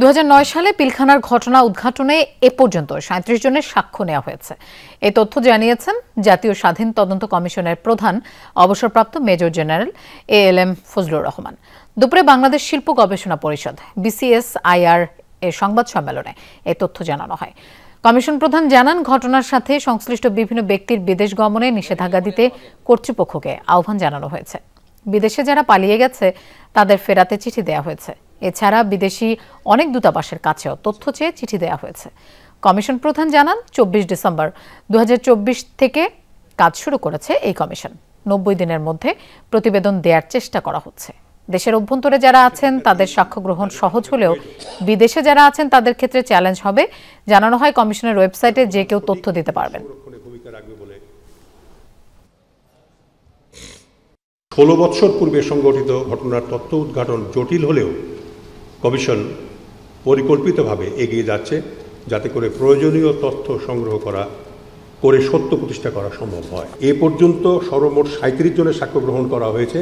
2009 সালে পিলখানার ঘটনা উদ্ঘাটনে এ পর্যন্ত 37 জনের সাক্ষ্য নেওয়া হয়েছে। এই তথ্য জানিয়েছেন জাতীয় স্বাধীন তদন্ত কমিশনের প্রধান অবসরপ্রাপ্ত major general ALM Fazlur Rahman. দুপুরে বাংলাদেশ শিল্প গবেষণা পরিষদ BCSIR এর সংবাদ সম্মেলনে এই তথ্য জানানো হয়। কমিশন প্রধান জানান, ঘটনার সাথে সংশ্লিষ্ট বিভিন্ন ব্যক্তির বিদেশ গমনে নিষেধাজ্ঞা দিতে কর্তৃপক্ষকে আহ্বান জানানো হয়েছে। বিদেশে যারা পালিয়ে গেছে তাদের ফেরাতে চিঠি দেওয়া হয়েছে। এছাড়া বিদেশি অনেক দূতাবাসের কাছেও তথ্য চেয়ে চিঠি দেওয়া হয়েছে। কমিশন প্রধান জানান, 24 ডিসেম্বর 2024 থেকে কাজ শুরু করেছে এই কমিশন। 90 দিনের মধ্যে প্রতিবেদন দেওয়ার চেষ্টা করা হচ্ছে। দেশের অভ্যন্তরে যারা আছেন তাদের সাক্ষ্য গ্রহণ সহজ হলেও বিদেশে যারা আছেন তাদের ক্ষেত্রে চ্যালেঞ্জ হবে। জানানো হয়, কমিশনের ওয়েবসাইটে যে কেউ তথ্য দিতে পারবেন। 16 বছর পূর্বে সংঘটিত ঘটনার তথ্য উদ্ঘাটন জটিল হলেও কমিশন পরিকল্পিতভাবে এগিয়ে যাচ্ছে, যাতে করে প্রয়োজনীয় তথ্য সংগ্রহ করে সত্য প্রতিষ্ঠা করা সম্ভব হয়। এ পর্যন্ত সর্বমোট 37 জনের সাক্ষ্য গ্রহণ করা হয়েছে।